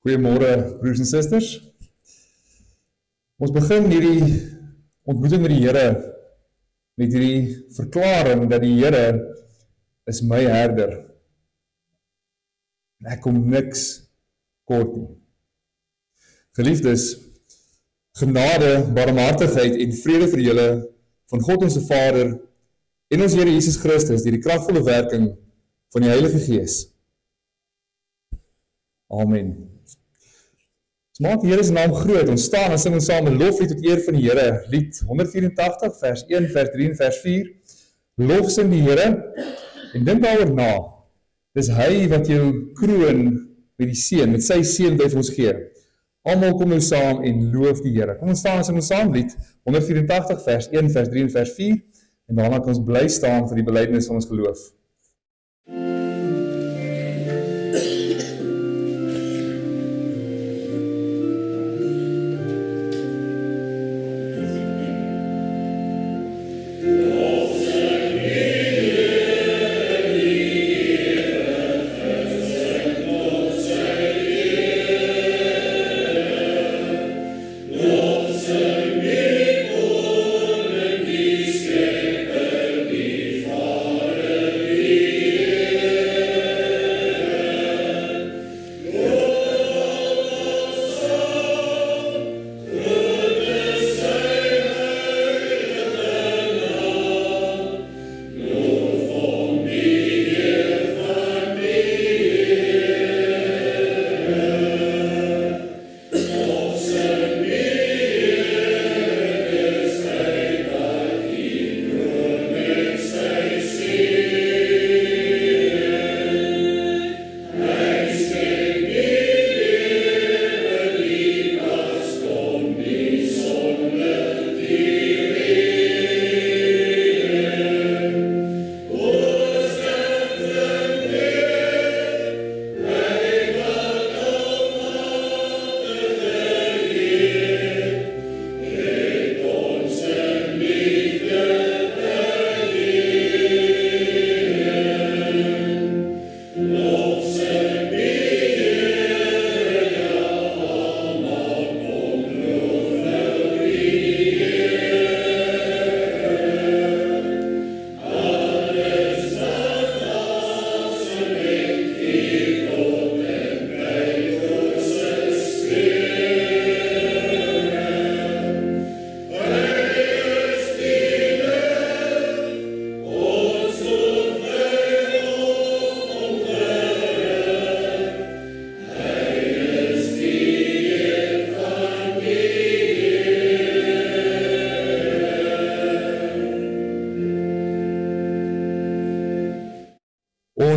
Goeiemôre broers en susters. Ons begin hierdie ontmoeting met die Here met hierdie verklaring dat die Here is my herder. En ek kom niks kort nie. Geliefdes, genade, barmhartigheid en vrede vir julle van God ons Vader en ons Here Jesus Christus deur die kragvolle werking van die Heilige Gees. Amen. Ons maak die Here se naam groot, ons staan en sing ons saam 'n loflied tot eer van die Here, lied 184, vers 1, vers 3 en vers 4. Lof sing die Here en dink daaroor na. Dis hy wat jou kroon met die seën, met sy seën by ons gee. Almal kom nou saam en loof die Here. Kom ons staan en sing ons saam lied 184, vers 1, vers 3 en vers 4 en daarna kan ons bly staan vir die belydenis van ons geloof.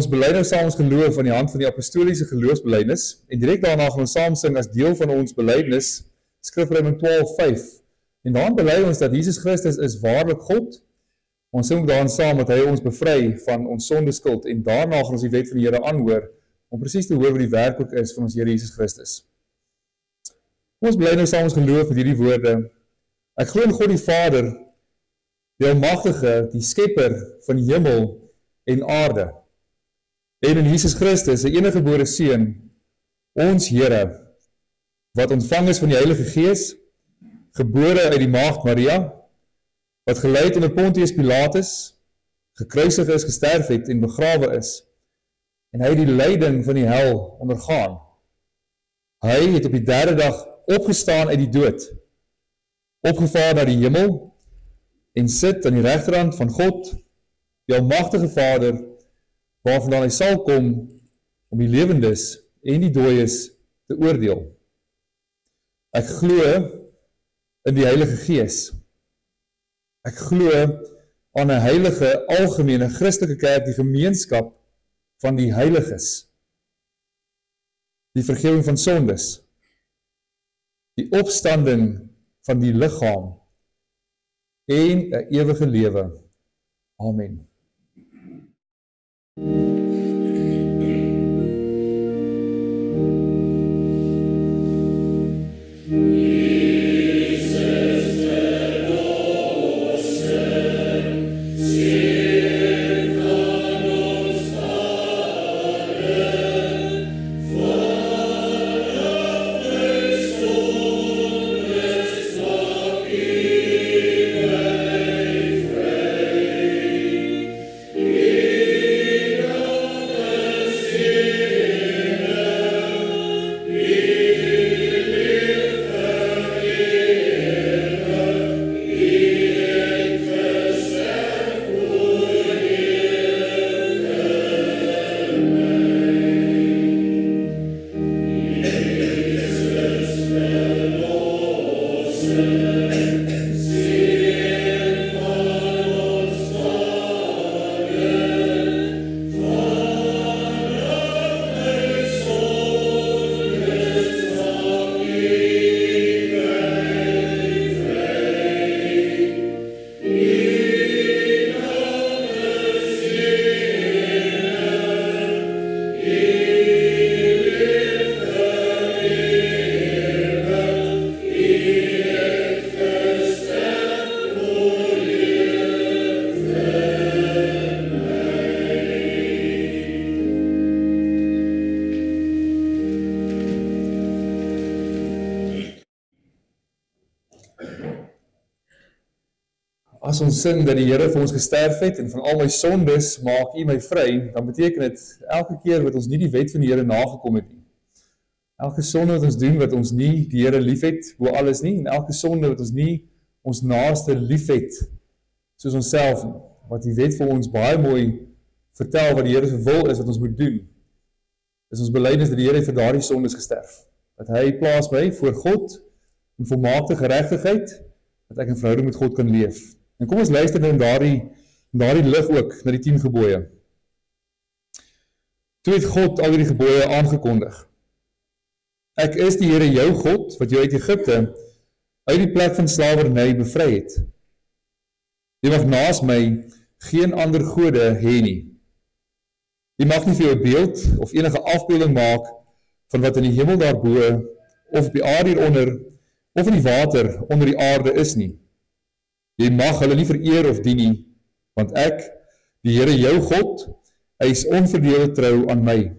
Ons bely nou saam ons geloof aan die hand van die apostoliese geloofsbelydenis en direk daarna gaan ons saam sing as deel van ons belydenis Skrifromeine 12:5. En daarin bely ons dat Jesus Christus is waarlik God. Ons sing ook daarin saam dat hy ons bevry van ons sondeskuld en daarna gaan ons die wet van die Here aanhoor om presies te hoor wat die werk ook is van ons Here Jesus Christus. Ons bely nou saam ons geloof met hierdie woorde. Ek glo in God die Vader, die Almagtige, die Skepper van die hemel en aarde. En in Jesus Christus, sy enige gebore Seun, ons Here, wat ontvang is van die Heilige Gees, gebore uit die maagd Maria, wat gelei het onder Pontius Pilatus, gekruisig is, gesterf het en begrawe is, en hy het die lyding van die hel ondergaan. Hy het op die derde dag opgestaan uit die dood, opgevaar na die hemel, en sit aan die regterhand van God, die Almagtige Vader, waarvandaan hy sal kom om die lewendes en die dooies te oordeel. Ek glo in die Heilige Gees. Ek glo aan 'n heilige, algemene Christelike kerk, die gemeenskap van die heiliges, die vergifnis van sondes, die opstanding van die liggaam en 'n ewige lewe. Amen. as ons sing dat die Here vir ons gesterf het, en van al my sondes maak U my vry, dan beteken dit, elke keer wat ons nie die wet van die Here nagekom het nie, elke sonde wat ons doen, wat ons nie die Here lief het, bo alles nie, en elke sonde wat ons nie ons naaste lief het, soos onsself nie, wat die wet vir ons baie mooi vertel, wat die Here se wil is, wat ons moet doen, is ons belydenis dat die Here het vir daardie sondes gesterf, dat hy plaas my voor God, in volmaakte geregtigheid, dat ek in verhouding met God kan leef. En kom ons luister in daardie lig ook, na die 10 gebooie. Toe het God al die gebooie aangekondig. Ek is die Here jou God, wat jou uit Egipte, uit die plek van slawerny bevry het. Jy mag naas my geen ander gode hê nie. Jy mag nie vir jou 'n beeld, of enige afbeelding maak, van wat in die hemel daarbo, of op die aarde hieronder, of in die water onder die aarde is nie. Jy mag hulle nie vereer of dien nie, want ek, die Here jou God, hy is onverdeelde trou aan my.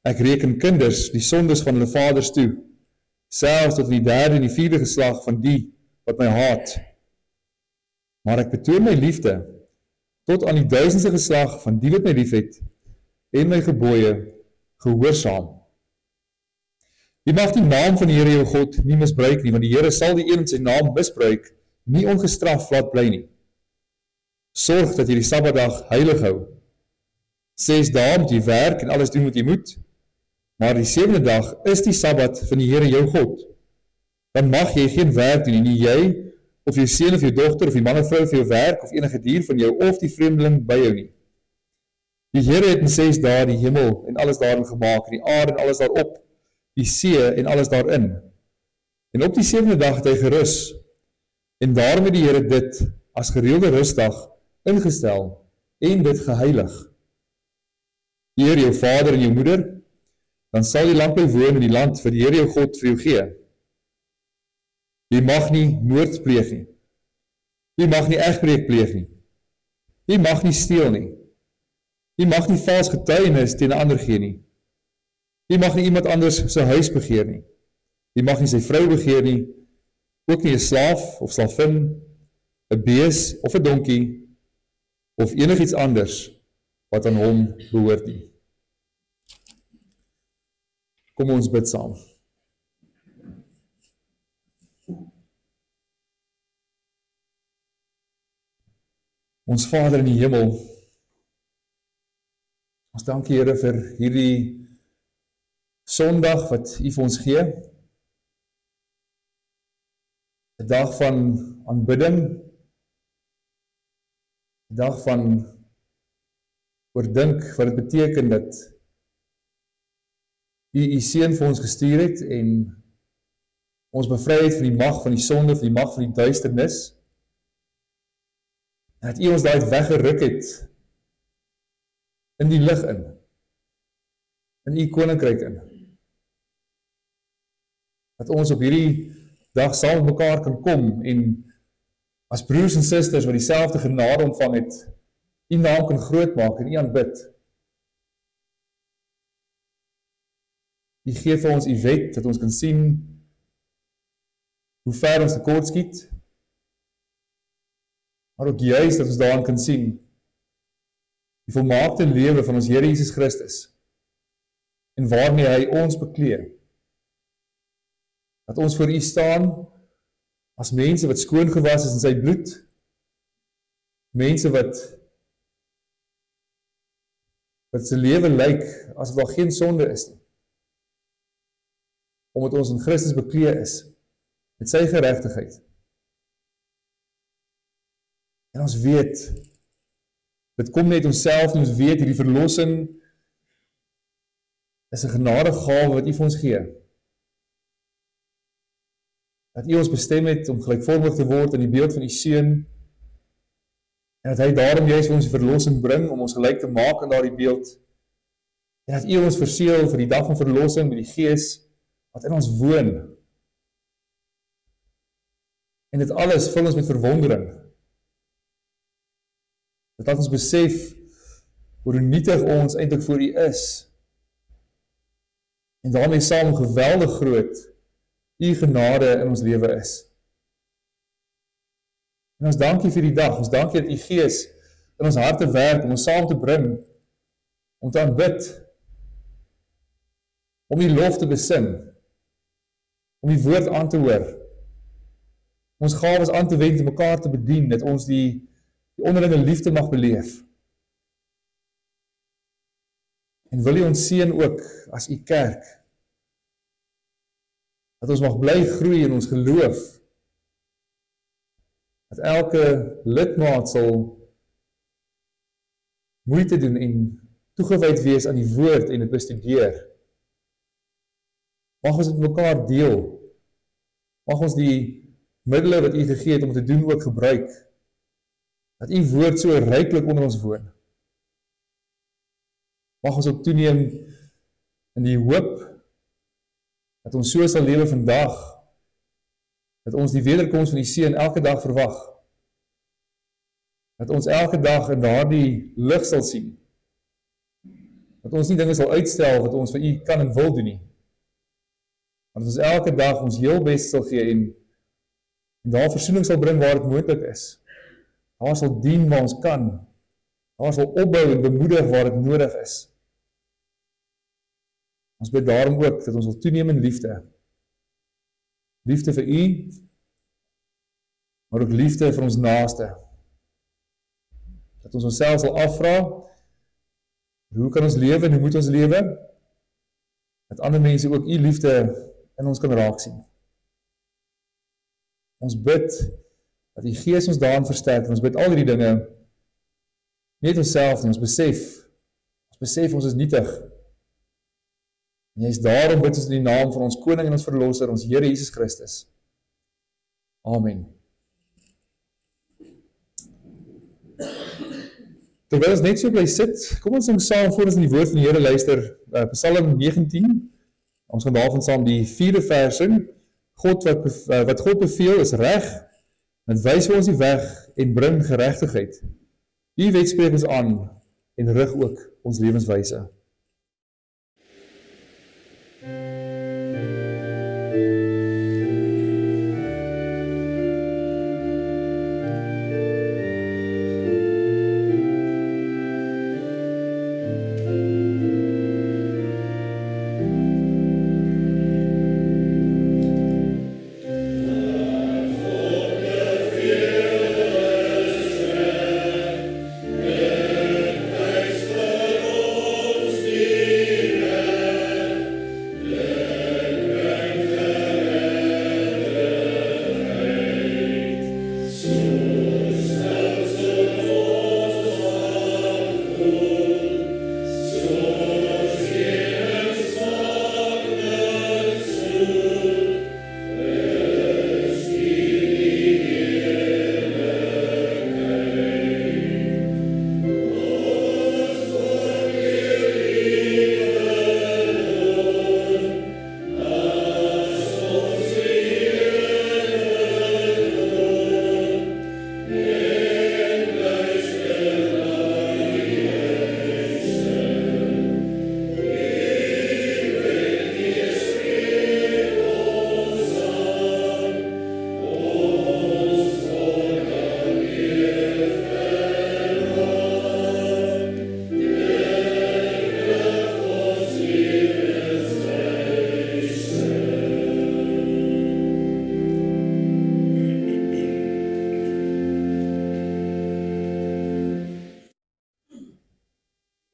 Ek reken kinders die sondes van hulle vaders toe, selfs tot in die 3de en die 4de geslag van die wat my haat. Maar ek betoon my liefde tot aan die 1000ste geslag van die wat my liefhet en my gebooie gehoorsaam. Jy mag die naam van die Here jou God nie misbruik nie, want die Here sal die een wat sy naam misbruik nie ongestraf laat bly nie. Sorg dat jy die Sabbatdag heilig hou. 6 dae moet jy werk en alles doen wat jy moet, maar die 7de dag is die Sabbat van die Here jou God. Dan mag jy geen werk doen nie, jy, of jou seun of jou dogter, of die man of vrou vir jou werk, of enige dier van jou, of die vreemdeling by jou nie. Die Here het in 6 dae die hemel en alles daarin gemaak, en die aarde en alles daarop, die see en alles daarin. En op die 7de dag het hy gerus, en daarom het die Here dit as gereelde rustdag ingestel, en dit geheilig. Eer jou vader en jou moeder, dan sal jy lang bly woon in die land wat die Here jou God vir jou gee. Jy mag nie moord pleeg nie. Jy mag nie egbreek pleeg nie. Jy mag nie steel nie. Jy mag nie vals getuienis teen 'n ander gee nie. Jy mag nie iemand anders sy huis begeer nie. Jy mag nie sy vrou begeer nie, ook nie 'n slaaf of slavin, 'n bees of 'n donkie, of enigiets anders wat aan hom behoort nie. Kom ons bid saam. Ons Vader in die hemel, ons dank U, Here, vir hierdie Sondag wat U vir ons gee. 'n dag van aanbidding, 'n dag van oordink wat dit beteken dat U seun vir ons gestuur het en ons bevry het van die mag van die sonde, van die mag van die duisternis. En dat U ons daai weggeruk het in die lig in U koninkryk in. Dat ons op hierdie dag saam met mekaar kan kom en as broers en susters wat dieselfde genade ontvang het, U naam kan grootmaak en U aanbid. U gee vir ons U wet, dat ons kan sien hoe ver ons tekort skiet, maar ook juist dat ons daarin kan sien die volmaakte lewe van ons Here Jesus Christus en waarmee hy ons beklee. Dat ons voor U staan as mense wat skoon gewas is in sy bloed, mense wat sy lewe lyk asof daar geen sonde is nie, omdat ons in Christus beklee is met sy geregtigheid. En ons weet, dit kom net onsself en ons weet hierdie verlossing is 'n genadegawe wat U vir ons gee. Dat U ons bestem het om gelykvormig te word in die beeld van U seun, en dat hy daarom juist vir ons die verlossing bring om ons gelyk te maak in daardie beeld, en dat U ons verseël vir die dag van verlossing met die Gees wat in ons woon. En dit alles vul ons met verwondering. Dat laat ons besef hoe nietig ons eintlik voor U is. En daarmee saam geweldig groot U genade in ons lewe is. En ons dankie vir die dag, ons dankie dat U Gees in ons harte werk, om ons saam te bring, om te aanbid, om U lof te besing, om U woord aan te hoor, om ons gawes aan te wend, om mekaar te bedien, dat ons die onderlinge liefde mag beleef. En wil U ons seën ook as U kerk, dat ons mag bly groei in ons geloof, dat elke lidmaat sal moeite doen en toegewyd wees aan die woord en dit bestudeer. Mag ons dit met mekaar deel. Mag ons die middele wat U gegee het om te doen ook gebruik. Dat U woord so ryklik onder ons woon. Mag ons ook toeneem in die hoop dat ons so sal lewe vandag, dat ons die wederkoms van die Seun elke dag verwag. Dat ons elke dag in daardie lig sal sien. Dat ons nie dinge sal uitstel wat ons vir U kan en wil doen nie. Maar dat ons elke dag ons heel bes sal gee en daar versoening sal bring waar dit moontlik is. Daar sal dien waar ons kan. Daar sal opbou en bemoedig waar dit nodig is. Ons bid daarom ook dat ons sal toeneem in liefde. Liefde vir U, maar ook liefde vir ons naaste. Dat ons onsself sal afvra, hoe kan ons lewe en hoe moet ons lewe? Dat ander mense ook U liefde in ons kan raak sien. Ons bid dat U Gees ons daarin versterk, en ons bid al hierdie dinge, net onsself nie, ons besef ons is nietig. En Jy is daarom bid ons in die naam van ons Koning en ons Verlosser, ons Here Jesus Christus. Amen. Terwyl ons net so bly sit, kom ons sing saam voor ons in die woord van die Here luister, Psalm 19, ons gaan daarvan saam die 4de vers sing, wat God beveel is reg, en wys vir ons die weg en bring geregtigheid. U wet spreek ons aan en rig ook ons lewenswyse.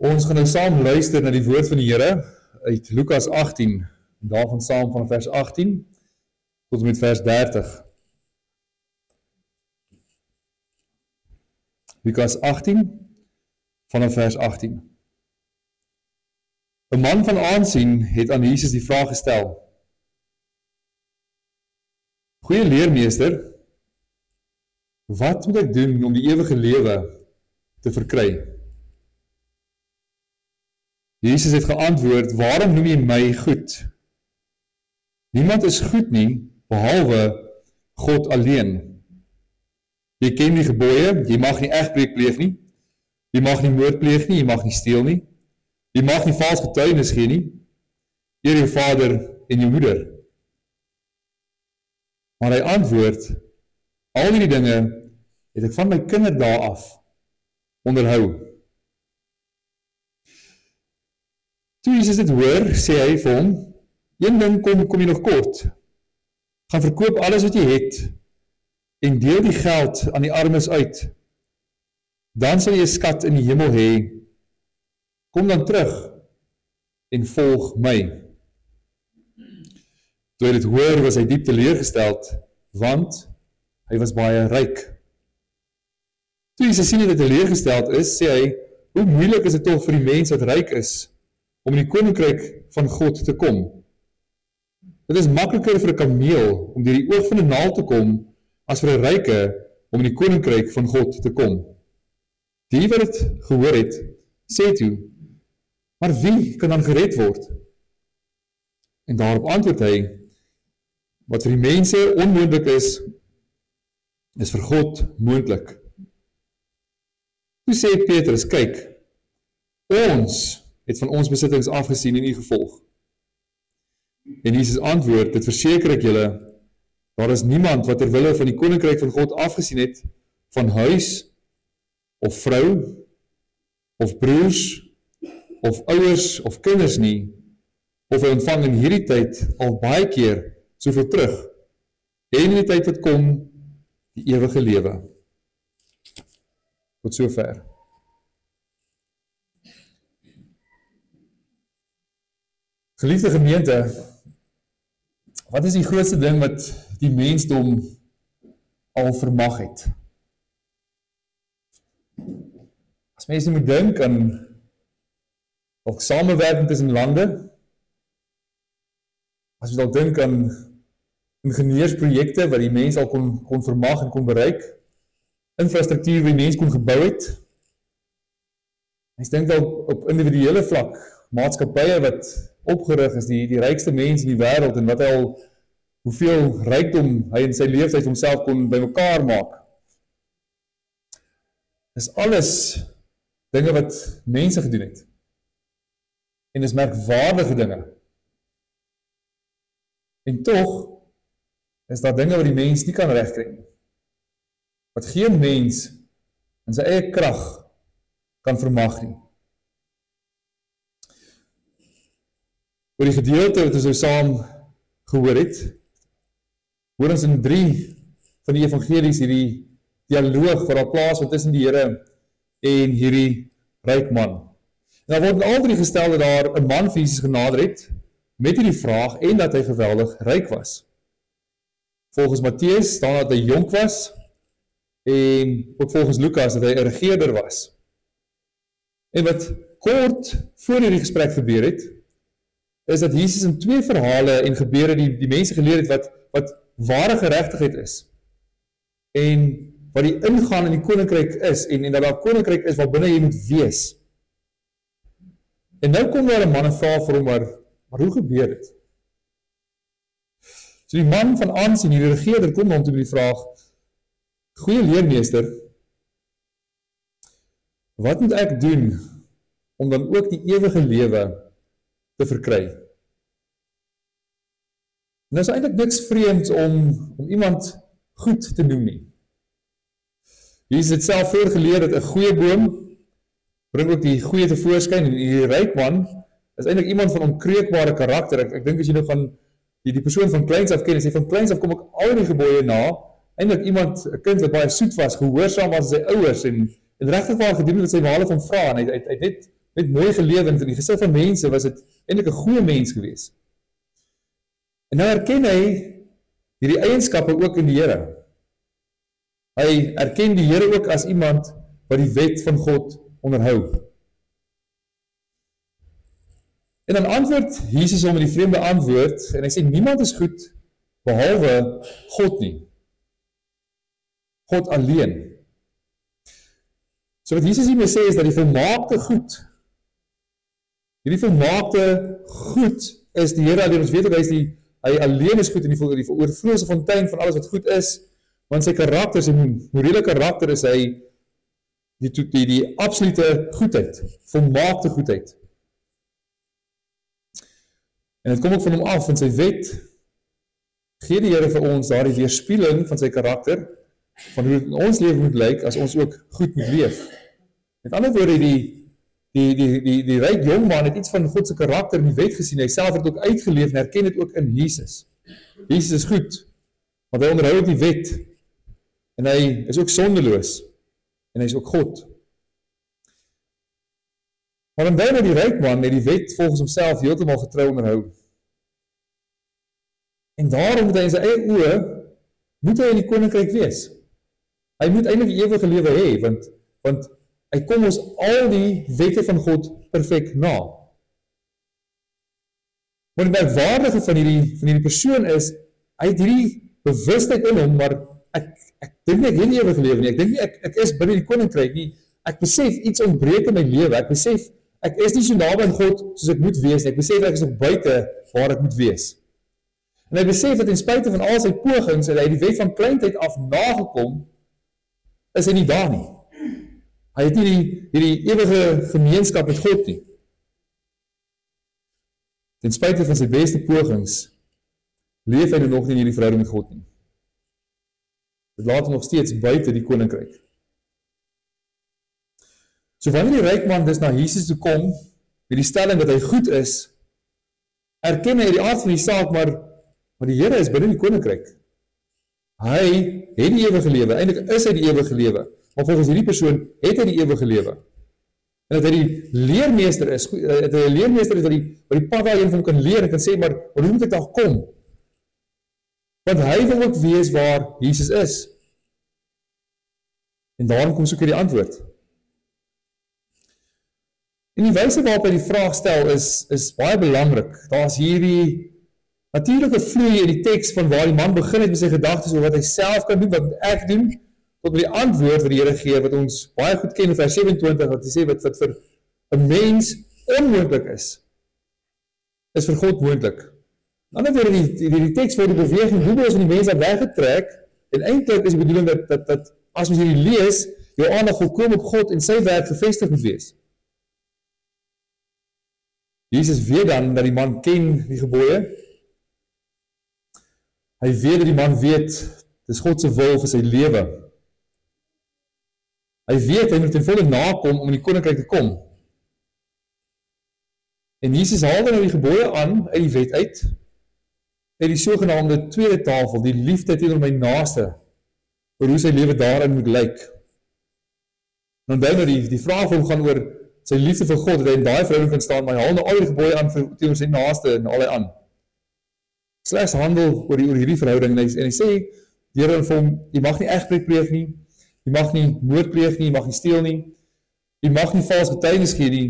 Ons gaan nou saam luister na die woord van die Here uit Lukas 18, daarvan saam van vers 18 tot en met vers 30. Lukas 18, vanaf vers 18. 'n man van aansien het aan Jesus die vraag gestel: Goeie leermeester, wat moet ek doen om die ewige lewe te verkry? Jesus het geantwoord: waarom noem jy my goed? Niemand is goed nie, behalwe God alleen. Jy ken die gebooie, jy mag nie egbreek pleeg nie, jy mag nie moord pleeg nie, jy mag nie steel nie, jy mag nie vals getuienis gee nie, eer jou vader en jou moeder. Maar hy antwoord: al hierdie dinge het ek van my kinderdae af onderhou. Toe Jesus dit hoor, sê hy vir hom, een ding kom jy nog kort. Gaan verkoop alles wat jy het en deel die geld aan die armes uit. Dan sal jy 'n skat in die hemel hê. Kom dan terug en volg my. Toe hy dit hoor, was hy diep teleurgesteld, want hy was baie ryk. Toe Jesus sien dat hy teleurgesteld is, sê hy, hoe moeilik is dit tog vir die mens wat ryk is, om in die koninkryk van God te kom. Dit is makliker vir 'n kameel om deur die oog van 'n naald te kom, as vir 'n ryke om in die koninkryk van God te kom. Die wat dit gehoor het, sê toe, maar wie kan dan gered word? En daarop antwoord hy, wat vir die mense onmoontlik is vir God moontlik. Toe sê Petrus, kyk, ons het van ons besittings afgesien en u gevolg. En Jesus antwoord, dit verseker ek julle, daar is niemand wat ter wille van die koninkryk van God afgesien het, van huis, of vrou, of broers, of ouers, of kinders nie, of hy ontvang in hierdie tyd al baie keer soveel terug, en in die tyd wat kom, die ewige lewe. Tot sover. Geliefde gemeente, wat is die grootste ding wat die mensdom al vermag het? As mense moet dink aan ook samewerking tussen lande, as jy dalk dink aan ingenieursprojekte wat die mens al kon vermag en kon bereik, infrastruktuur wat die mens kon gebou het, mens dink dalk op individuele vlak, maatskappye wat opgerig is, die rykste mens in die wêreld, en wat hy al, hoeveel rykdom hy in sy lewenstyd vir homself kon bymekaar maak. Dis alles dinge wat mense gedoen het. En dis merkwaardige dinge. En tog is daar dinge wat die mens nie kan regkry nie. Wat geen mens in sy eie krag kan vermag nie. Oor die gedeelte wat ons nou saam gehoor het, hoor ons in 3 van die evangelies hierdie dialoog wat daar plaasvind tussen die Here en hierdie ryk man. En dan word in al 3 gestel dat daar 'n man vir Jesus genader het met hierdie vraag en dat hy geweldig ryk was. Volgens Matteus staan dat hy jonk was en ook volgens Lukas dat hy 'n regerder was. En wat kort voor hierdie gesprek gebeur het, is dat Jesus in 2 verhale en gebeure die mense geleer het wat ware geregtigheid is. En wat die ingaan in die koninkryk is, en dat daar koninkryk is waar binne jy moet wees. En nou kom daar 'n man en vra vir hom, maar hoe gebeur dit? So die man van aansien, die regerder, kom hom toe met die vraag, goeie leermeester, wat moet ek doen om dan ook die ewige lewe te verkry? Nou is eintlik niks vreemds om iemand goed te noem nie. Jesus het self voorgeleer dat 'n goeie boom bring ook die goeie tevoorskyn, en die ryk man is eintlik iemand van onkreukbare karakter. Ek dink as jy nou van die persoon van kleins af ken, en sê van kleins af kom ek al die gebooie na, eintlik iemand, 'n kind wat baie soet was, gehoorsaam was aan sy ouers, en regtig waar gedoen wat sy ma van vra, en hy het net mooi gelewe, en in die gesig van mense was dit eintlik 'n goeie mens gewees. En nou erken hy hierdie eienskappe ook in die Here. Hy erken die Here ook as iemand wat die wet van God onderhou. En dan antwoord Jesus hom met die vreemde antwoord, en hy sê, niemand is goed, behalwe God nie. God alleen. So wat Jesus hiermee sê, is dat die volmaakte goed, hierdie volmaakte goed, is die Here alleen. Ons weet ook, hy alleen is goed, en die oorvloeise fontein van alles wat goed is, want sy karakter, sy morele karakter is hy die absolute goedheid, volmaakte goedheid. En het kom ook van hom af, van sy wet, gee die Here vir ons daar die weerspieëling van sy karakter, van hoe dit in ons lewe moet lyk, as ons ook goed moet leef. Met ander woorde, die ryk jongman het iets van God se karakter in die wet gesien, hy self het ook uitgeleef en herken dit ook in Jesus. Jesus is goed, want hy onderhou ook die wet, en hy is ook sondeloos, en hy is ook God. Maar dan nou die ryk man het die wet volgens homself heeltemal getrou onderhou. En daarom moet hy in sy eie oë, moet hy in die koninkryk wees. Hy moet eintlik die ewige lewe hê, want hy kom ons al die wette van God perfek na. Maar die merkwaardige van hierdie persoon is, hy het hierdie bewustheid in hom, maar ek dink nie ek het die ewige lewe nie, ek dink nie ek is binne die koninkryk nie, ek besef iets ontbreek in my lewe, ek besef ek is nie so naby aan God soos ek moet wees, ek besef ek is nog buite waar ek moet wees. En hy besef dat in spite van al sy pogings, en hy die wet van kleintyd af nagekom, is hy nie daar nie. Hy het nie hierdie ewige gemeenskap met God nie. Ten spite van sy beste pogings, leef hy nog nie in hierdie verhouding met God nie. Dit laat hom nog steeds buite die koninkryk. So wanneer die ryk man dus na Jesus toe kom, met die stelling dat hy goed is, erken hy die aard van die saak, maar die Here is binne die koninkryk. Hy het die ewige lewe, eintlik is hy die ewige lewe, maar volgens hierdie persoon het hy die ewige lewe. En dat hy die leermeester is, dat hy die leermeester is wat die pad daarin van kan leer, en kan sê, maar hoe moet ek daar kom? Want hy wil ook wees waar Jesus is. En daarom kom soek hy die antwoord. En die wyse waarop hy die vraag stel is baie belangrik. Daar is hierdie natuurlike vloei in die teks van waar die man begin het met sy gedagtes oor wat hy self kan doen, wat ek doen, tot by die antwoord wat die Here gee, wat ons baie goed ken in vers 27, wat hy sê wat vir 'n mens onmoontlik is vir God moontlik. In ander woorde, die teks word die beweging doelbewus van die mens weggetrek, en eintlik is die bedoeling dat as ons hierdie lees, jou aandag volkom op God en sy werk gevestig moet wees. Jesus weet dan dat die man ken die gebooie. Hy weet dat die man weet, dis God se wil vir sy lewe. Hy weet, hy moet ten volle nakom om in die koninkryk te kom. En Jesus haal dan nou die gebooie aan, uit die wet uit die sogenaamde tweede tafel, die liefde teenoor my naaste, oor hoe sy lewe daarin moet lyk. En dan nou die vraag van hom gaan oor sy liefde vir God, dat hy in daai verhouding kan staan, maar hy haal nou al die gebooie aan teenoor sy naaste en al hy aan. Slegs handel oor hierdie verhouding, en hy sê, die Here vir hom, jy mag nie egbreek pleeg nie, jy mag nie moord pleeg nie, jy mag nie steel nie, jy mag nie vals getuienis gee nie,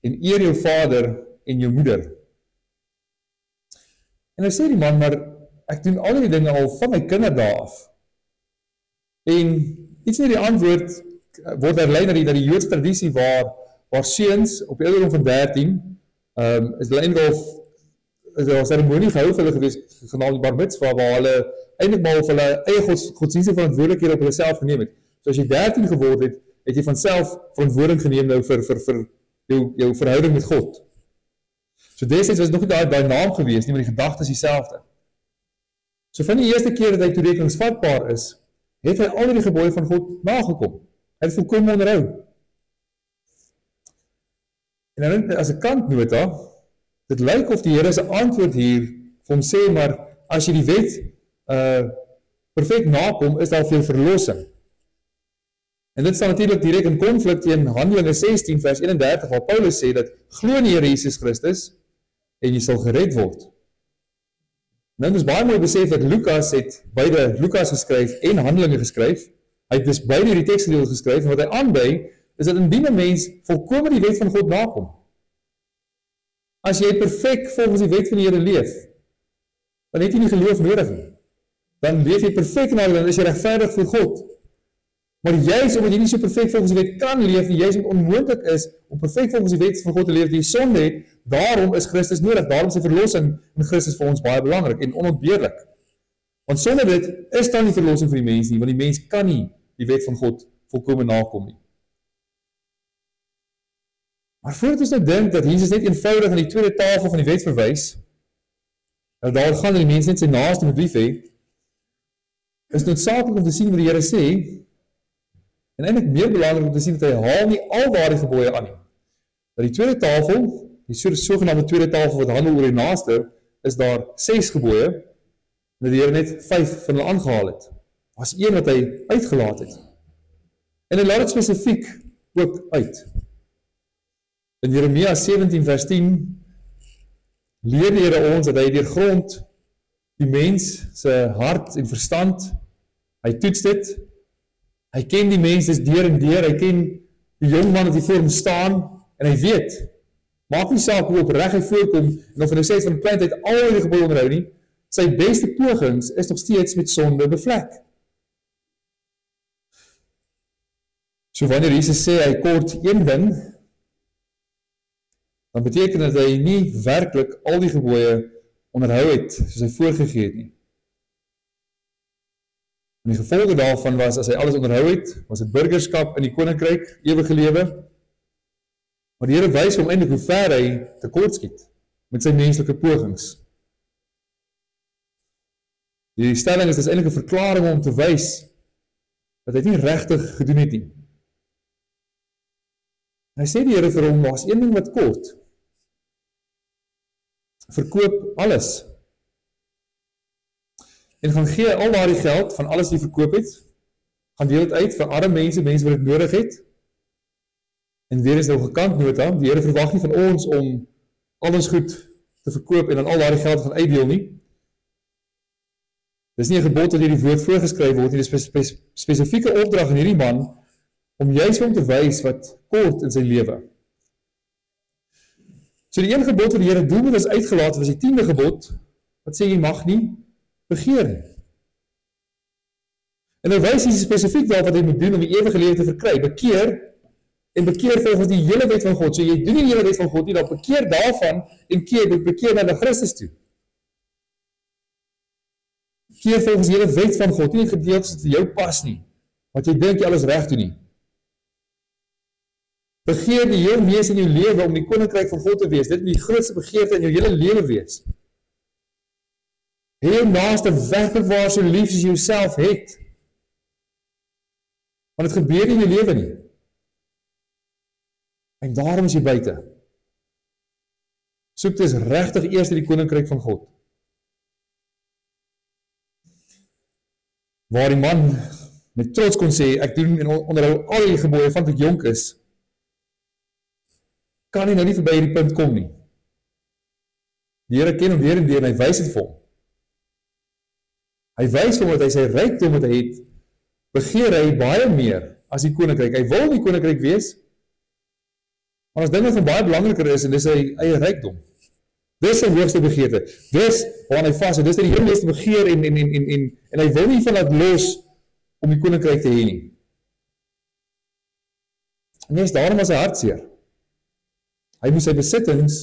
en eer jou vader en jou moeder. En nou sê die man, maar ek doen al die dinge al van my kinderdae af. En iets in die antwoord word herlei na die Joodse tradisie waar seuns op die ouderdom van 13 is hulle eintlik is daar 'n seremonie gehou vir hulle gewees, genaamd bar mitzvah, waar hulle eintlik maar of hulle eie godsdienstige verantwoordelikhede op hulle self geneem het. So as jy 13 geword het, het jy van self verantwoording geneem nou vir jou verhouding met God. So destyds was nog nie daai naam gewees nie, maar die gedagte is dieselfde. So van die eerste keer dat hy toerekeningsvatbaar is, het hy al die gebooie van God nagekom. Hy het volkome onderhou. En dan as 'n kantnota, dit lyk of die Here se antwoord hier vir hom sê, maar as jy die wet perfek nakom, is daar vir jou verlossing. En dit staan natuurlik direk in konflik teen Handelinge 16 vers 31, waar Paulus sê dat glo in die Here Jesus Christus en jy sal gered word. Nou is baie mooi besef dat Lukas het beide Lukas geskryf en Handelinge geskryf. Hy het dus beide die teksgedeelte geskryf, en wat hy aandui is dat indien 'n mens volkome die wet van God nakom, as jy perfek volgens die wet van die Here leef, dan het jy nie geloof nodig nie. Dan leef jy perfek na, dan is jy regverdig voor God. Maar juist omdat jy nie so perfek volgens die wet kan leef, juist omdat onmoontlik is om perfek volgens die wet van God te leef, die sonde het, daarom is Christus nodig, daarom is die verlossing in Christus vir ons baie belangrik en onontbeerlik. Want sonder dit is daar nie verlossing vir die mens nie, want die mens kan nie die wet van God volkome nakom nie. Maar voordat ons nou dink dat Jesus net eenvoudig aan die tweede tafel van die wet verwys, nou daar gaan die mens net sy naaste moet lief hê, is noodsaaklik om te sien wat die Here sê, en eintlik meer belangrik om te sien dat hy haal nie al daardie gebooie aan nie. Dat die tweede tafel, die sogenaamde tweede tafel wat handel oor die naaste, is daar 6 gebooie, en dat die Here net 5 van hulle aangehaal het. As een wat hy uitgelaat het. En hy laat het spesifiek ook uit. In Jeremia 17 vers 10 leer die Here ons dat hy deurgrond die mens se hart en verstand, hy toets dit, hy ken die mens dis deur en deur, hy ken die jong man wat hier voor hom staan, en hy weet, maak nie saak hoe opreg hy voorkom, en of hy nou sê van kleintyd al die gebouw onderhou nie, sy beste pogings is nog steeds met sonde bevlek. So wanneer Jesus sê hy kort een ding, dan beteken dat hy nie werklik al die gebooie onderhou het, soos hy voorgegee het nie. En die gevolge daarvan was, as hy alles onderhou het, was het burgerskap in die koninkryk, ewige lewe, maar die Here wys hom eintlik hoe ver hy tekortskiet, met sy menslike pogings. Die stelling is eintlik 'n verklaring om te wys, dat hy nie regtig gedoen het nie. Hy sê die Here vir hom, daar is een ding wat kort. Verkoop alles. En gaan gee al daardie geld van alles wat jy verkoop het, gaan deel dit uit vir arme mense, mense wat dit nodig het. En weer is nou gekant nota, die Here verwag nie van ons om al ons goed te verkoop en dan al daardie geld gaan uitdeel nie. Dis nie 'n gebod wat hierdie woord voorgeskryf word nie, dis 'n spesifieke opdrag aan hierdie man om juist om te wys wat kort in sy lewe. So die een gebod wat die Here doelbewus was uitgelaat, was die 10de gebod, wat sê jy mag nie begeer nie. En nou wys hy spesifiek daar wat hy moet doen om die ewige lewe te verkry, bekeer, en bekeer volgens die hele wet van God. So jy doen nie die hele wet van God nie, dan bekeer daarvan, en bekeer na Christus toe. Keer volgens die hele wet van God, nie gedeeltes wat vir jou pas nie, wat jy dink jy alles reg doen nie. Begeer die heel mees in jou lewe om die koninkryk van God te wees. Dit moet die grootste begeerte in jou hele lewe wees. Heel naaste werklik waar so lief as jy jouself het. Want dit gebeur nie in jou lewe nie. En daarom is jy buite. Soek dus regtig eers die koninkryk van God. Waar die man met trots kon sê, ek doen en onderhou al die gebooie van ek jonk is, kan hy nou nie verby hierdie punt kom nie. Die Here ken hom deur en deur, en hy wys dit vir hom. Hy wys vir hom dat hy sy rykdom wat hy het, begeer hy baie meer as die koninkryk. Hy wil die koninkryk wees, maar as dinge van baie belangriker is, en dis sy eie rykdom. Dis sy hoogste begeerte. Dis waaraan hy vas is. Dis die heel meeste begeer en hy wil nie van dat los om die koninkryk te hê nie. En yes, daarom was hy hartseer. Hy moes sy besittings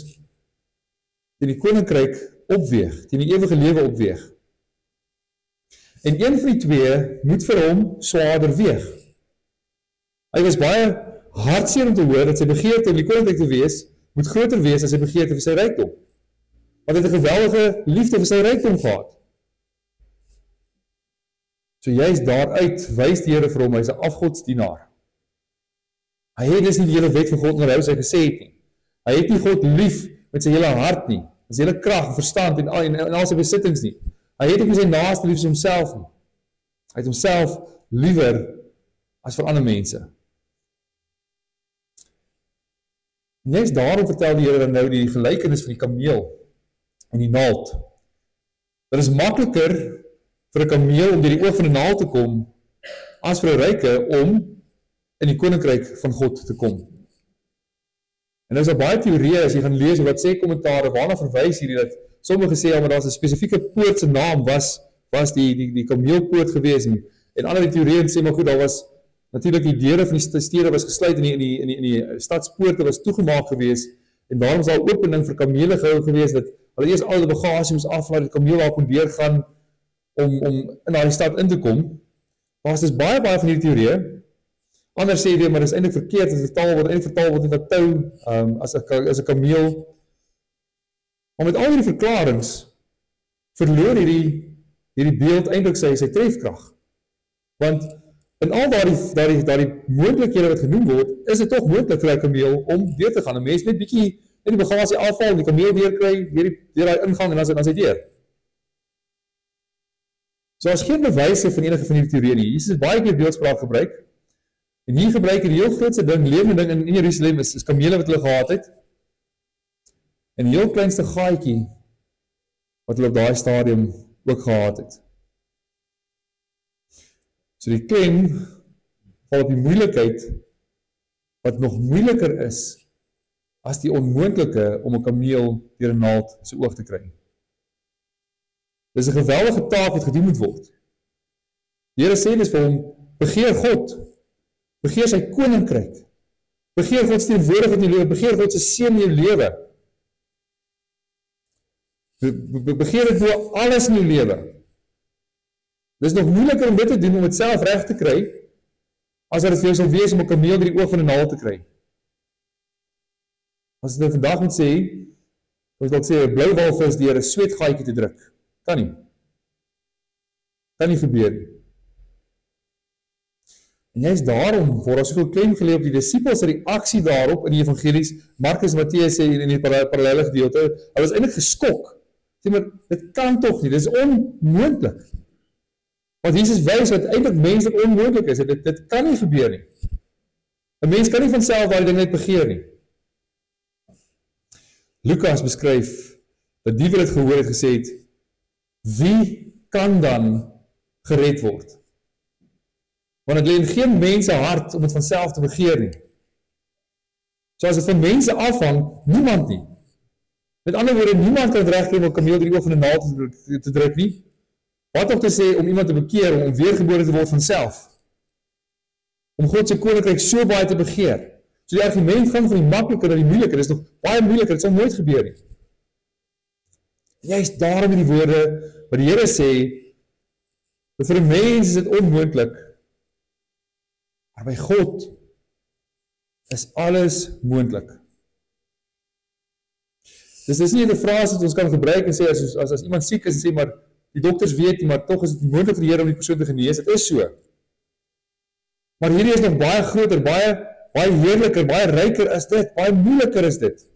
teen die koninkryk opweeg, teen die ewige lewe opweeg. En een van die twee moet vir hom swaarder weeg. Hy was baie hartseer om te hoor dat sy begeerte om die koninkryk te wees, moet groter wees as sy begeerte vir sy rykdom. Want hy het 'n geweldige liefde vir sy rykdom gehad. So juist daaruit wys die Here vir hom, hy is 'n afgodsdienaar. Hy het dus nie die hele wet van God onderhou, soos hy gesê het nie. Hy het nie God lief met sy hele hart nie, met sy hele krag, verstand en al sy besittings nie. Hy het ook nie sy naaste lief as homself nie. Hy het homself liewer as vir ander mense. En juist daarom vertel die Here dan nou die gelykenis van die kameel en die naald. Dit is makliker vir 'n kameel om deur die oog van 'n naald te kom, as vir 'n ryke om in die koninkryk van God te kom. En daar is baie teorieë as jy gaan lees wat sê kommentare, waarna verwys hierdie dat sommige sê ja, maar daar's 'n spesifieke poort se naam was die kameelpoort gewees en ander teorieë sê maar goed, daar was natuurlik die deure van die stede was gesluit en die stadspoorte was toegemaak gewees en daarom was daar 'n opening vir kamele gehou gewees dat hulle eers al die bagasie moes aflaai, die kameel daar kon deurgaan om in daardie stad in te kom. Maar is dus baie van hierdie teorieë. Anders sê weer, maar dit is eintlik verkeerd, dit vertaal word in 'n tou, as 'n kameel. Maar met al hierdie verklaringe verloor hierdie beeld eintlik sy trefkrag. Want in al daardie moontlikhede wat genoem word, is dit tog moontlik vir 'n kameel om deur te gaan. 'n Mens net bietjie in die bagasie afval, die kameel deurkry, deur daai ingang en dan is hy deur. So as geen bewyse van enige van hierdie teorieë nie. Jesus het baie keer beeldspraak gebruik. En hier gebruik hy die heel grootste ding, lewende ding in Jerusalem is kamele wat hulle gehad het. En die heel kleinste gaatjie wat hulle op daai stadium ook gehad het. So die klem val op die moeilikheid wat nog moeiliker is as die onmoontlike om 'n kameel deur 'n naald se oog te kry. Dis 'n geweldige taak wat gedoen moet word. Die Here sê dis vir hom, begeer God, begeer sy koninkryk, begeer God se teenwoordigheid in jou lewe, begeer God se seën in jou lewe. Begeer dit bo alles in jou lewe. Dis nog moeiliker om dit te doen, om dit self reg te kry, as wat dit vir jou sal wees om 'n kameel deur die oog van 'n naald te kry. As jy vandag moet sê, ons wil sê 'n blou walvis deur 'n sweetgaatjie te druk. Kan nie. Kan nie gebeur nie. En juist daarom word daar soveel klem gelê op die disippels se reaksie daarop in die evangelies. Markus en Matteus sê in die parallelle gedeelte, hulle was eintlik geskok. Sê maar, dit kan tog nie, dit is onmoontlik. Want Jesus wys wat eintlik menslik onmoontlik is, dit kan nie gebeur nie. 'n Mens kan nie van self daai ding net begeer nie. Lukas beskryf dat die wat dit gehoor het gesê het, wie kan dan gered word? Want dit lê in geen mens se hart om dit van self te begeer nie. So as dit van mense afhang, niemand nie. Met ander woorde, niemand kan regkry om 'n kameel deur die oog van 'n naald te druk nie. Wat ook te sê om iemand te bekeer, om weergebore te word van self. Om God se koninkryk so baie te begeer. So die argument gaan van die makliker na die moeiliker, dis nog baie moeiliker, dit sal nooit gebeur nie. Juist daarom in die woorde wat die Here sê, dat vir 'n mens is dit onmoontlik, maar by God is alles moontlik. Dus dis nie 'n frase wat ons kan gebruik en sê, as iemand siek is en sê, maar die dokters weet nie, maar tog is dit moontlik vir die Here om die persoon te genees, dit is so. Maar hierdie is nog baie groter, baie heerliker, baie ryker as dit, baie moeiliker is dit.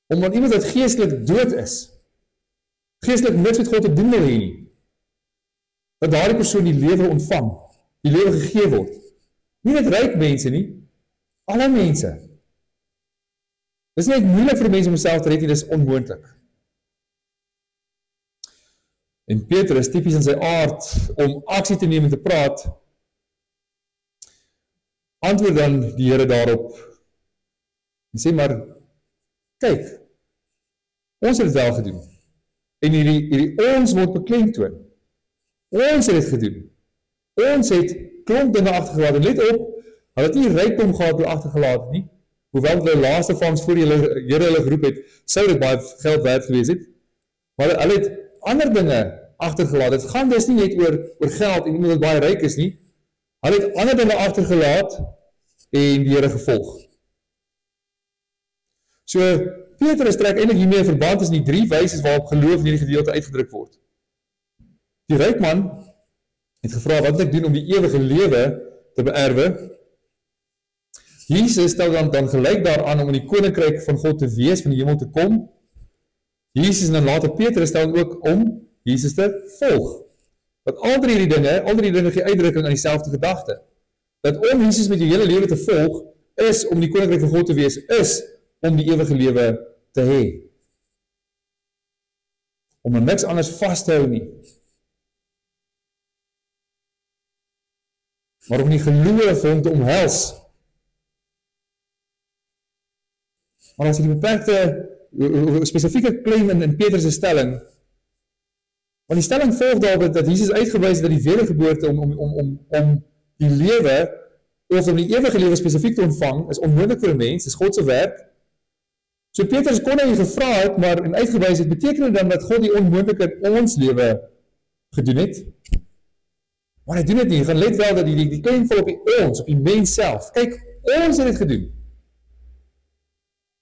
Omdat iemand wat geestelik dood is, geestelik niks met God te doen wil hê nie, dat daardie persoon die lewe ontvang, die lewe gegee word. Nie net ryk mense nie, alle mense. Dis nie moeilik vir mense om homself te red nie, dis onmoontlik. En Petrus, tipies in sy aard, om aksie te neem en te praat, antwoord dan die Here daarop, en sê maar, kyk, ons het dit wel gedoen, en hierdie ons word beklemtoon, ons het dit gedoen, ons het klomp dinge agtergelaat, en let op, hulle het nie rykdom gehad hulle agtergelaat nie, hoewel hulle laaste vangs voor die Here hulle geroep het, sou dit baie geld werd gewees het, maar hulle het ander dinge agtergelaat, het gaan dus nie net oor geld en iemand wat baie ryk is nie, hulle het ander dinge agtergelaat en die Here gevolg. So, Petrus trek eintlik hiermee verband tussen die drie wyses waarop geloof in hierdie gedeelte uitgedruk word. Die ryk man het gevra, wat moet ek doen om die ewige lewe te beerwe? Jesus stel dan gelyk daaraan om in die koninkryk van God te wees, van die hemel te kom. Jesus en dan later Petrus stel ook om Jesus te volg. Want al drie dinge gee uitdrukking aan dieselfde gedagte. Dat om Jesus met jou hele lewe te volg, is om die koninkryk van God te wees, is om die ewige lewe te hê. Om aan niks anders vas te hou nie. Maar om die geloof hom te omhels. Maar as jy die beperkte, spesifieke claim in Petrus' stelling, want die stelling volg daarop dat Jesus uitgewys het dat die wedergeboorte om die lewe, of om die ewige lewe spesifiek te ontvang, is onmoontlik vir 'n mens, is God se werk. So Petrus kon hy gevra het, maar en uitgewys het, beteken dit dan dat God die onmoontlike in ons lewe gedoen het? Maar hy doen dit nie, gaan let wel dat die claim val op die mens self. Kyk, ons het dit gedoen.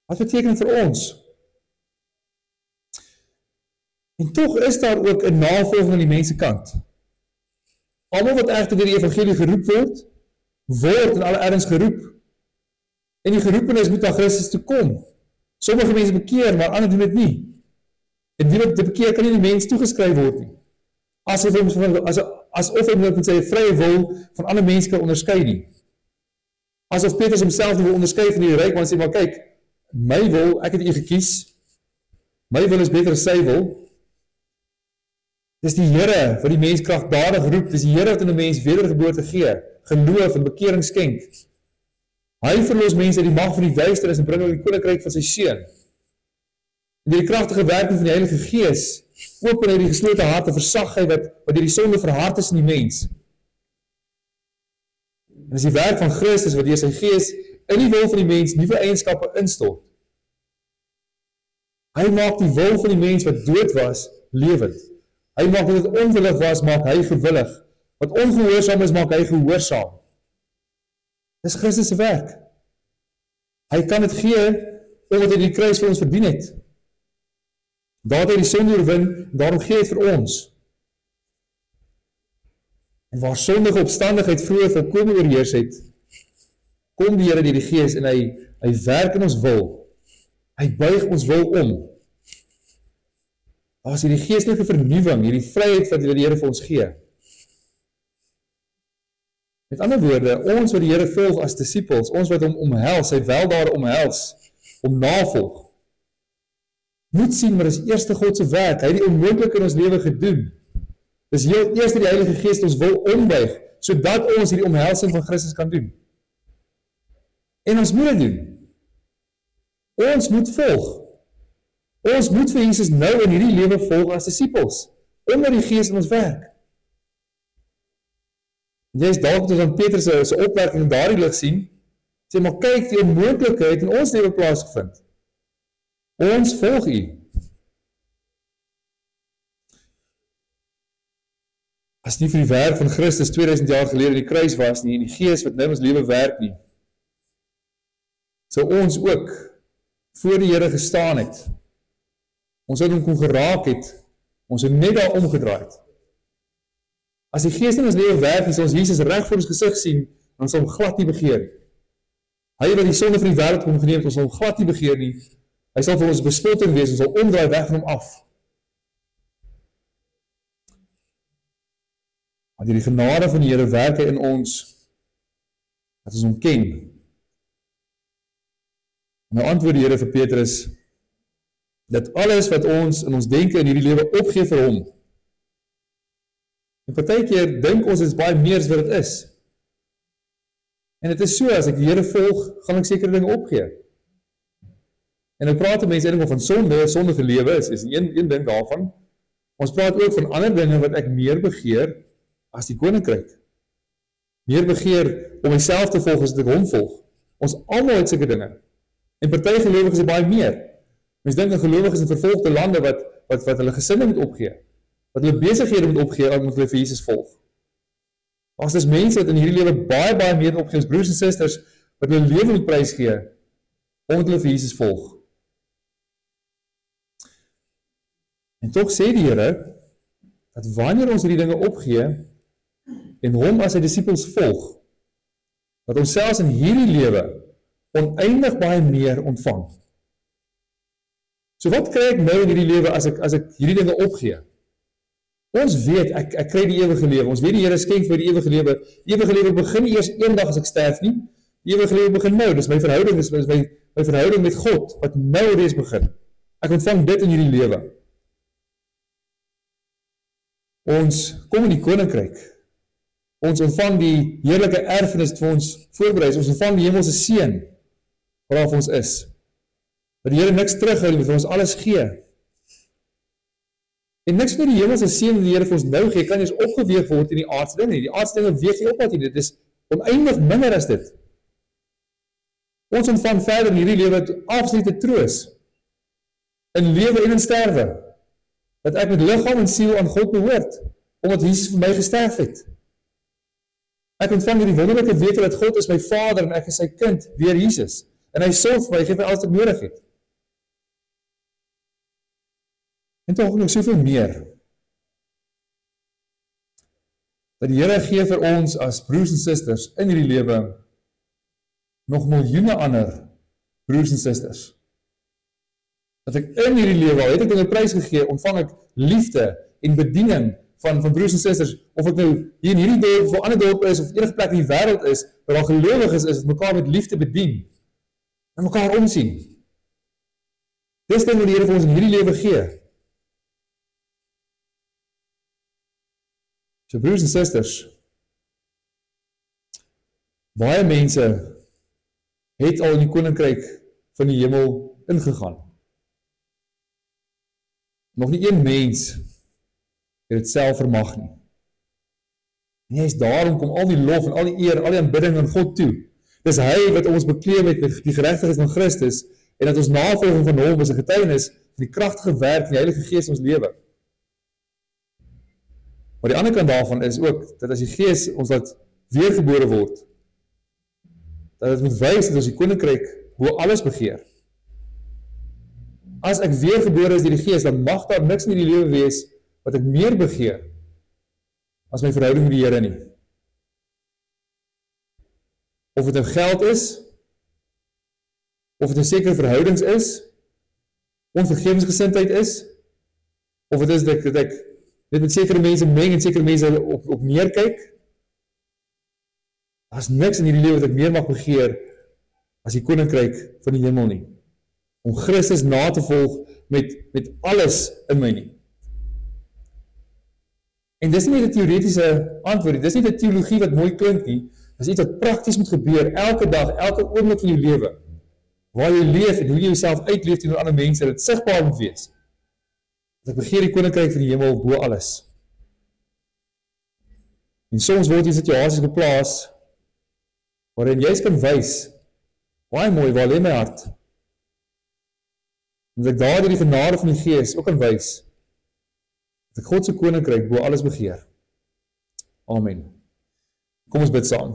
Wat beteken dit vir ons? En tog is daar ook 'n navolging aan die mense kant. Almal wat egter deur die evangelie geroep word in alle erns geroep. En die geroepenis moet na Christus toe kom. Sommige mense bekeer, maar ander doen dit nie. En wie wat bekeer kan nie die mens toegeskryf word nie. Asof hy met sy vrye wil van ander mense kan onderskei nie. Asof Petrus homself wil onderskei van die ryk, want hy sê, maar kyk, my wil, ek het u gekies, my wil is beter as sy wil. Dis die Here wat die mens kragtadig roep, dis die Here wat in 'n mens wedergeboorte gee, geloof en bekering skenk. Hy verlos mense uit die mag van die duisternis en bring hulle in die koninkryk van sy seun. En deur die kragtige werking van die Heilige Gees open hy die geslote harte, versag hy wat deur die sonde verhard is in die mens. En dis die werk van Christus wat deur sy Gees in die wil van die mens nuwe eienskappe instort. Hy maak die wil van die mens wat dood was, lewend. Hy maak wat onwillig was, maak hy gewillig. Wat ongehoorsaam is, maak hy gehoorsaam. Dis Christus se werk. Hy kan dit gee, omdat hy die kruis vir ons verdien het. Daar het hy die sonde oorwin, daarom gee hy het vir ons. En waar sondige opstandigheid vroeër volkome oorheers het, kom die Here deur die Gees en hy werk in ons wil. Hy buig ons wil om. Daar is hierdie geestelike vernuwing, hierdie vryheid wat die Here vir ons gee. Met ander woorde, ons wat die Here volg as disippels, ons wat hom omhels, sy weldaad omhels, om navolg, moet sien, maar dis eerste God se werk. Hy het die onmoontlike in ons lewe gedoen. Dis heel eerste die Heilige Gees ons wil ombuig, sodat ons hierdie omhelsing van Christus kan doen. En ons moet dit doen. Ons moet volg. Ons moet vir Jesus nou in hierdie lewe volg as disippels, omdat die Gees in ons werk. Jy is dalk as aan Petrus se opmerking in daardie lig sien, sê maar kyk, die onmoontlikheid in ons lewe plaasgevind. Ons volg U. As nie vir die werk van Christus 2000 jaar gelede in die kruis was nie, en die Gees wat nou in ons lewe werk nie, sou ons ook voor die Here gestaan het. Ons sou hom kon geraak het, ons sou net daar omgedraai het. As die Gees in ons lewe werk, en sal ons Jesus reg voor ons gesig sien, dan sal hom glad nie begeer nie. Hy wat die sonde van die wêreld kom geneem het, ons sal hom glad nie begeer nie. Hy sal vir ons bespotting wees, ons sal omdraai weg van hom af. Want die genade van die Here werk in ons, dat ons hom ken. Nou antwoord die Here vir Petrus, dat alles wat ons in ons denke in hierdie lewe opgee vir hom. En partykeer dink ons is baie meer as wat dit is. En dit is so, as ek die Here volg, gaan ek sekere dinge opgee. En nou praat mense eintlik van sondige lewe is een ding daarvan. Ons praat ook van ander dinge wat ek meer begeer as die koninkryk. Meer begeer om myself te volg as ek hom volg. Ons almal het sulke dinge. En party gelowiges is baie meer. Mense dink aan gelowiges in vervolgde lande wat hulle gesinne moet opgee. Wat hulle besighede moet opgee, omdat hulle vir Jesus volg. As dis mense wat in hierdie lewe baie meer opgee, as broers en susters, wat hulle lewe moet prys gee, omdat hulle vir Jesus volg. En tog sê die Here, dat wanneer ons hierdie dinge opgee, en hom as sy disippels volg, dat ons selfs in hierdie lewe oneindig baie meer ontvang. So wat kry ek nou in hierdie lewe as ek hierdie dinge opgee? Ons weet, ek kry die ewige lewe, ons weet die Here skenk vir die ewige lewe. Die ewige lewe begin nie eers eendag as ek sterf nie, die ewige lewe begin nou, dis my verhouding, dis my verhouding met God, wat nou reeds begin. Ek ontvang dit in hierdie lewe. Ons kom in die koninkryk, ons ontvang die heerlike erfenis vir ons voorberei, ons ontvang die hemelse seën, waaraf ons is. Dat die Here niks terughou, vir ons alles gee. En niks van die hemelse seën die Here vir ons nou gee, kan eers opgeweeg word in die aardse dinge. Die aardse dinge weeg nie op wat dit is oneindig minder as dit. Ons ontvang verder in hierdie lewe absolute troos, in lewe en in sterwe, dat ek met liggaam en siel aan God behoort, omdat Jesus vir my gesterf het. Ek ontvang die wonderlike wete dat God is my Vader en ek is sy kind deur Jesus. En hy sorg vir my, gee my alles wat ek nodig het. En tog nog soveel meer. dat die Here gee vir ons as broers en susters in hierdie lewe nog miljoene ander broers en susters. Dat ek in hierdie lewe, al het ek 'n prys gegee, ontvang ek liefde en bediening van broers en susters, of ek nou hier in hierdie dorp of 'n ander dorp is, of enige plek in die wêreld is, waar daar gelowiges is, wat mekaar met liefde bedien, en mekaar omsien. Dis ding wat die Here vir ons in hierdie lewe gee. So broers en susters, baie mense het al in die koninkryk van die hemel ingegaan. Nog nie een mens het dit self vermag nie. En hy is daarom kom al die lof en al die eer, al die aanbidding aan God toe. Dis hy wat ons bekleed met die geregtigheid van Christus, en dat ons navolging van hom is 'n getuienis van die kragtige werk van die Heilige Gees in ons lewe. Maar die ander kant daarvan is ook, dat as die Gees ons laat weergebore word, dat het moet wys dat ons die koninkryk bo alles begeer. As ek weergebore is deur die Gees, dan mag daar niks in die lewe wees wat ek meer begeer as my verhouding met die Here nie. Of dit nou geld is, of dit nou sekere verhoudings is, onvergewensgesindheid is, of dit is dat ek dit met sekere mense meng en sekere mense op neerkyk. Daar is niks in hierdie lewe wat ek meer mag begeer as die koninkryk van die hemel nie. Om Christus na te volg met alles in my nie. En dis nie 'n teoretiese antwoord, dis nie 'n teologie wat mooi klink nie, dis iets wat prakties moet gebeur, elke dag, elke oomblik van jou lewe. Waar jy leef en hoe jy jouself uitleef teenoor ander mense, dit sigbaar moet wees. Dat ek begeer die koninkryk van die hemel bo alles. En soms word jy in situasies geplaas, waarin jy kan wys, baie mooi, waar lê my hart? En dat ek daar deur die genade van die Gees ook kan wys, dat ek God se koninkryk bo alles begeer. Amen. Kom ons bid saam.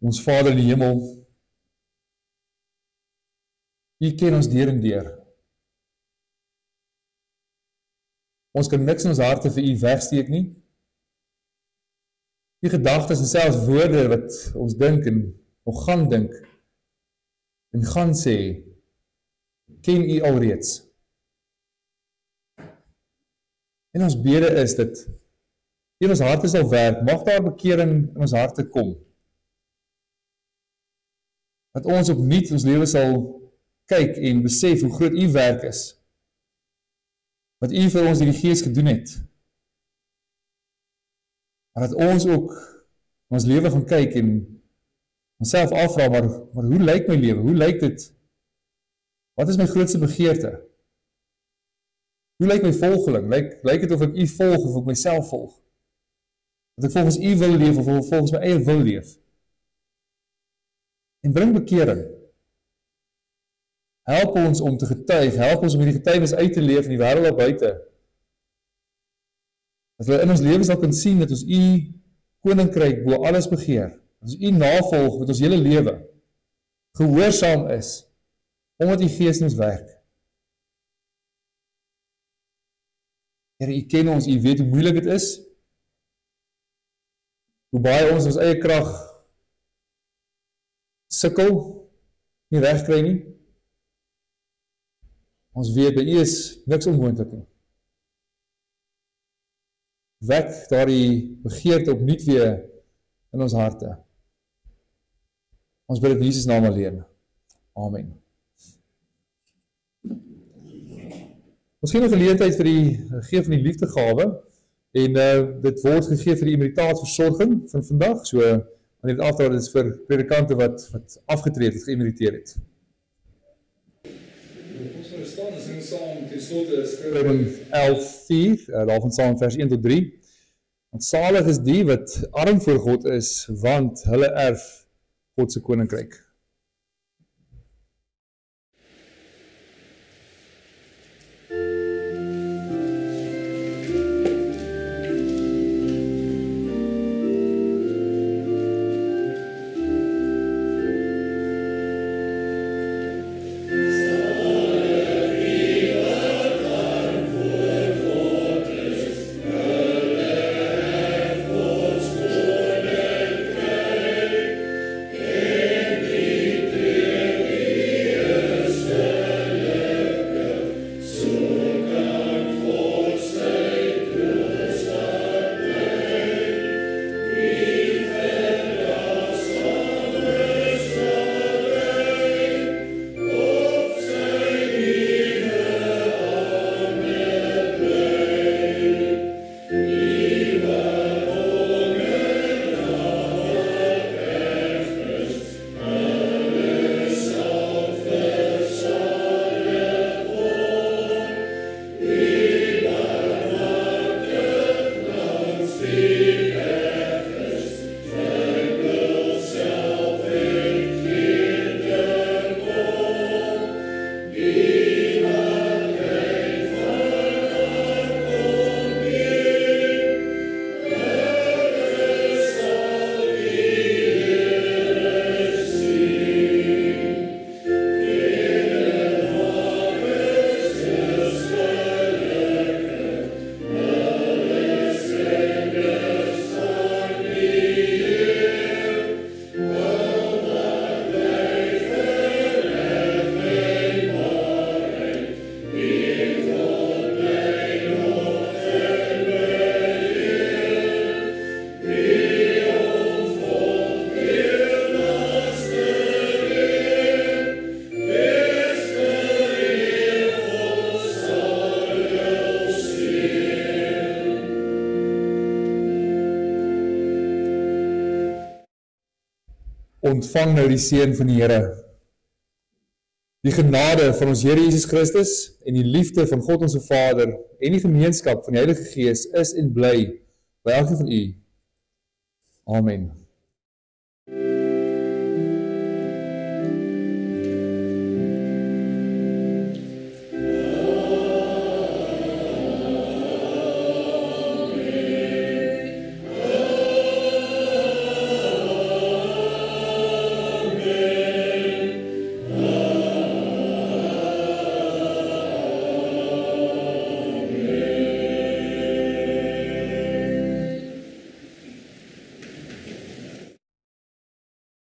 Ons Vader in die hemel, U ken ons deur en deur. Ons kan niks in ons harte vir U wegsteek nie. Die gedagtes en selfs woorde wat ons dink en nog gaan dink en gaan sê, ken U alreeds. En ons bede is dat in ons harte sal werk, mag daar bekering in ons harte kom. Dat ons opnuut ons lewe sal kyk en besef hoe groot U werk is. Wat U vir ons deur die Gees gedoen het. Maar dat ons ook ons lewe gaan kyk en onsself afvra, maar hoe lyk my lewe? Hoe lyk dit? Wat is my grootste begeerte? Hoe lyk my volgeling? Lyk dit of ek U volg of ek myself volg? Dat ek volgens U wil leef of volgens my eie wil leef? En bring bekering. Help ons om te getuig, help ons om hierdie getuienis uit te leef in die wêreld daar buite. Dat we in ons lewens sal kan sien dat ons U koninkryk bo alles begeer. Dat ons U navolg met ons hele lewe. Gehoorsaam is, omdat U Gees in ons werk. Here, U ken ons, U weet hoe moeilik dit is. Hoe baie ons eie krag sukkel, nie regkry nie. Ons weet, by U is niks onmoontlik nie. Wek daardie begeerte opnuut weer in ons harte. Ons bid dit in Jesus naam alleen. Amen. Ons gee 'n geleentheid vir die gee van die liefdegawe en dit word gegee vir die emeritaatversorging van vandag. So wanneer dit afdraai, dit is vir predikante wat afgetree het, geëmeriteer het. Ons gaan staan, ons sing saam ten slotte Skrifreëling 11:4, daarvan saam vers 1 tot 3. Want salig is die wat arm voor God is, want hulle erf God se koninkryk. Salig wie ontvang nou die seën van die Here. Die genade van ons Here Jesus Christus en die liefde van God ons Vader en die gemeenskap van die Heilige Gees is en bly by elkeen van u. Amen.